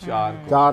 3-4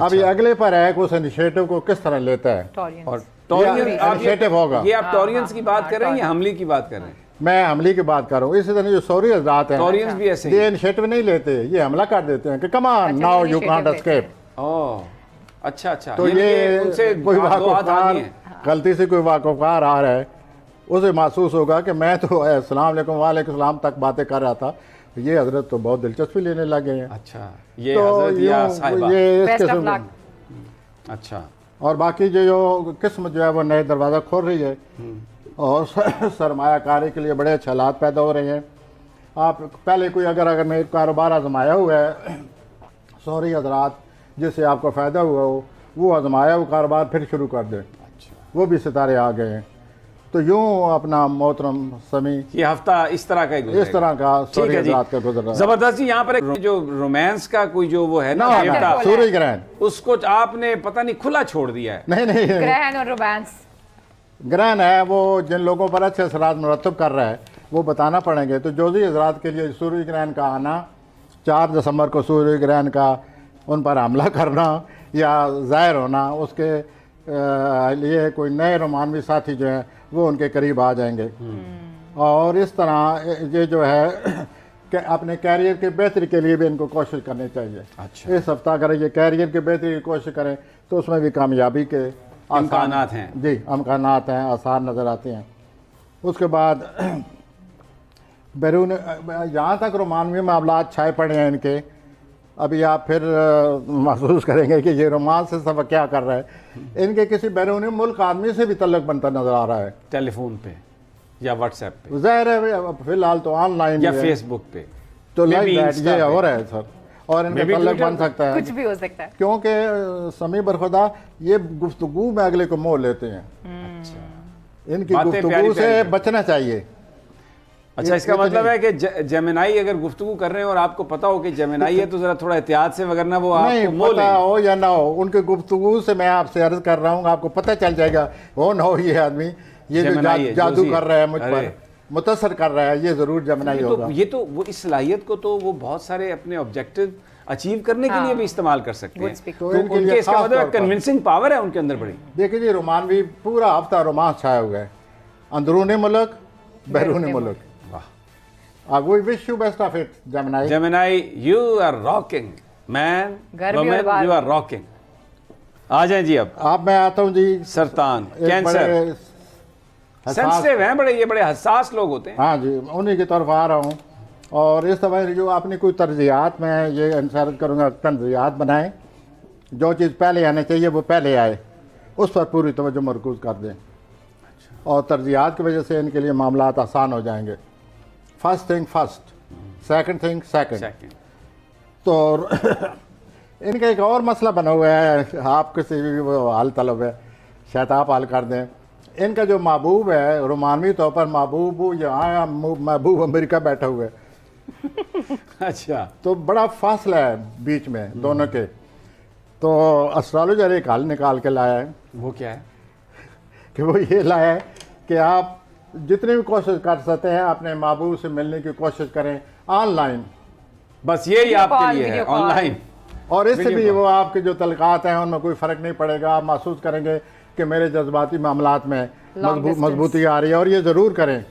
अभी अगले पर है कि उस इनिशिएटिव को किस तरह लेता है। और टॉरियन इनिशिएटिव होगा। ये आप टॉरियंस की बात कर रहे हैं या हमली की बात कर रहे हैं? मैं हमले की बात कर रहा हूँ। इसी तरह जो सौरी हजरात हैं, टॉरियंस भी ऐसे ये इनिशिएटिव नहीं लेते, ये हमला कर देते हैं कि come on now you can't escape. ओह, अच्छा अच्छा। तो ये उनसे कोई दो हाथ आगे वाकफकार, हैं। गलती से कोई वाकफकार आ रहा है, उसे महसूस होगा कि मैं तो अस्सलाम वालेकुम वालेकुम सलाम तक बातें कर रहा था, ये हजरत तो बहुत दिलचस्पी लेने लगे हैं। अच्छा, ये तो हजरत या साहिबा। ये इस Best of किस्म luck. अच्छा, और बाकी जो किस्म जो है वो नए दरवाज़ा खोल रही है और सरमायाकारी के लिए बड़े अच्छे हालात पैदा हो रहे हैं। आप पहले कोई अगर मैं एक कारोबार आजमाया हुआ है सौरी हजरात, जिससे आपको फ़ायदा हुआ हो, वो आजमाया वो कारोबार फिर शुरू कर दें, वो भी सितारे आ गए हैं। तो यूँ अपना मोहतरम समी ये हफ्ता इस तरह का ही गुजरेगा। इस तरह का ठीक सौरी है जी। हजरात का गुजर रहा है। जबरदस्त जी। यहाँ पर एक जो रोमांस का कोई जो वो है ना ना देवता, ना, सूरज ग्रहण उसको आपने पता नहीं खुला छोड़ दिया है। नहीं ग्रहण और रोमांस। ग्रहण है वो जिन लोगों पर अच्छे असरात मुरतब कर रहा है वो बताना पड़ेंगे। तो जोजी हजरात के लिए सूरज ग्रहण का आना, 4 दिसंबर को सूरज ग्रहण का उन पर हमला करना या ज़ाहिर होना, उसके लिए कोई नए रोमानवी साथी जो हैं वो उनके करीब आ जाएंगे। और इस तरह ये जो है कि अपने कैरियर के बेहतरी के लिए भी इनको कोशिश करनी चाहिए। अच्छा। इस हफ्ता अगर ये कैरियर के बेहतरी की कोशिश करें तो उसमें भी कामयाबी के इम्कानात हैं। जी, इम्कानात हैं, आसार नज़र आते हैं। उसके बाद बैरून यहाँ तक रोमानवी मामलात छाए पड़े हैं इनके, अभी आप फिर महसूस करेंगे कि ये रोमांस से सब क्या कर रहा है। इनके किसी बैरूनी मुल्क आदमी से भी तल्लक बनता नजर आ रहा है, टेलीफोन पे या व्हाट्सएप पे ज़ाहिर है फिलहाल तो ऑनलाइन या फेसबुक पे, तो Maybe लाइक दैट Insta ये पे। हो रहा है सर, और इनका Maybe तल्लक Twitter बन सकता है कुछ भी हो सकता है। क्योंकि समी बरखुदा ये गुफ्तगू में अगले को मोह लेते हैं। इनकी बातें गुफ्तगू प्यारी से प्यारी बचना चाहिए। अच्छा, इसका मतलब है कि जेमिनाई अगर गुफ्तगू कर रहे हैं और आपको पता हो कि जेमिनाई है तो जरा थोड़ा एहतियात से, वगरना वो नहीं आपको मोह पता लेंगे। हो या ना हो, उनके गुफ्तगू से मैं आपसे अर्ज कर रहा हूँ, आपको पता चल जाएगा हो ना हो ये आदमी ये जो जमनाई है, जादू जोशी कर रहा है मुझ अरे। पर, मुतासर कर रहा है, ये जरूर जमनाई होगा। ये तो वो इस सलाहियत को तो वो बहुत सारे अपने ऑब्जेक्टिव अचीव करने के लिए भी इस्तेमाल कर सकते हैं। speaker। तो तो इनके लिए उनके इसका खास मतलब तौर पर- कन्विंसिंग पावर है उनके अंदर बड़ी। देखिए जी, रोमानवी पूरा हफ्ता रोमांस छाया हुआ है, अंदरूनी मुल्क, बैरूनी मुल्क। We wish you best of it, Gemini. Gemini, you are rocking man, घर भी और बाहर यू आर रॉकिंग। आ जाएं जी अब अब मैं आता हूँ जी सरतान, एक कैंसर, बड़े हसास- सेंसिटिव हैं बड़े, ये बड़े हसास लोग होते हैं। हाँ जी, उन्हीं की तरफ आ रहा हूँ। और इस दफ़ा जो अपनी कोई तरजियात में ये इंसारत करूँगा, तरजियात बनाएं, जो चीज़ पहले आने चाहिए वो पहले आए, उस पर पूरी तवज्जो मरकूज़ कर दें। और तरजियात की वजह से इनके लिए मामलात आसान हो जाएंगे। First thing first, second thing second. Second. तो इनका एक और मसला बना हुआ है, आप किसी भी वो हाल तलब है, शायद आप हल कर दें। इनका जो महबूब है रोमानवी तौर पर महबूब यहाँ, महबूब अमेरिका बैठा हुआ है, अच्छा, तो बड़ा फासला है बीच में दोनों के। तो एस्ट्रोलॉजर एक हल निकाल के लाया है वो क्या है? कि वो ये लाया है कि आप जितनी भी कोशिश कर सकते हैं अपने महबूब से मिलने की कोशिश करें ऑनलाइन, बस यही वीडियो आपके कॉल, लिए है, वीडियो कॉल। ऑनलाइन। और इससे वीडियो भी कॉल। वो आपके जो तलकात हैं उनमें कोई फ़र्क नहीं पड़ेगा। आप महसूस करेंगे कि मेरे जज्बाती मामलात में distance। मजबूती आ रही है, और ये ज़रूर करें।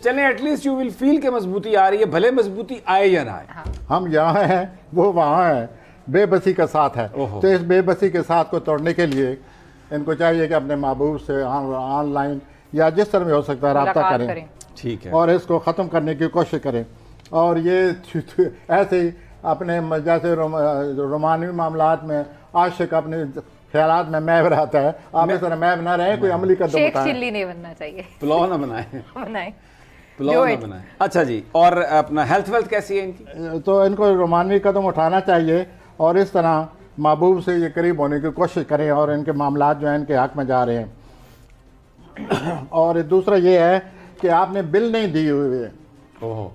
चलें, एटलीस्ट यू विल फील कि मजबूती आ रही है, भले मजबूती आए या ना आए। हम यहाँ हैं, वो वहाँ हैं, बेबसी का साथ है। ओहो। तो इस बेबसी के साथ को तोड़ने के लिए इनको चाहिए कि अपने महबूब से ऑनलाइन या जिस तरह भी हो सकता है रब्ता मुलाकात करें ठीक है। और इसको ख़त्म करने की कोशिश करें। और ये ऐसे ही अपने जैसे रोमानवी मामलात में आशिक अपने ख्यालात में मैब रहता है, आप इस तरह मैब ना रहे, कोई अमली कदम शेख उठाएं। चिल्ली नहीं बनना चाहिए। पुलाव ना बनाए, बनाए पुलाव ना it। बनाए। अच्छा जी, और अपना हेल्थ वेल्थ कैसी है इनकी? तो इनको रोमानवी कदम उठाना चाहिए और इस तरह महबूब से ये करीब होने की कोशिश करें और इनके मामलात जो हैं इनके हक में जा रहे हैं। और दूसरा ये है कि आपने बिल नहीं दी हुई है, ओहो,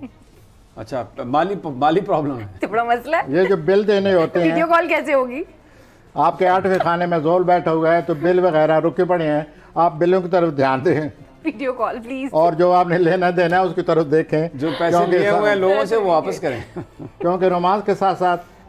अच्छा, माली प्रॉब्लम है। तो बड़ा मसला है। ये जो बिल देने होते हैं, वीडियो कॉल कैसे होगी? आपके 8वें खाने में जोल बैठा हुआ है तो बिल वगैरह रुके पड़े हैं, आप बिलों की तरफ ध्यान दें वीडियो कॉल प्लीज। और जो आपने लेना देना है उसकी तरफ देखें। जो पैसे क्योंकि लिए हुए हैं लोगों से वो वापस करें। क्योंकि रोमांस के साथ साथ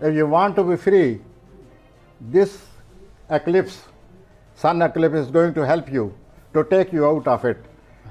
if you want to be free, this eclipse, sun eclipse is going to help you to take you out of it۔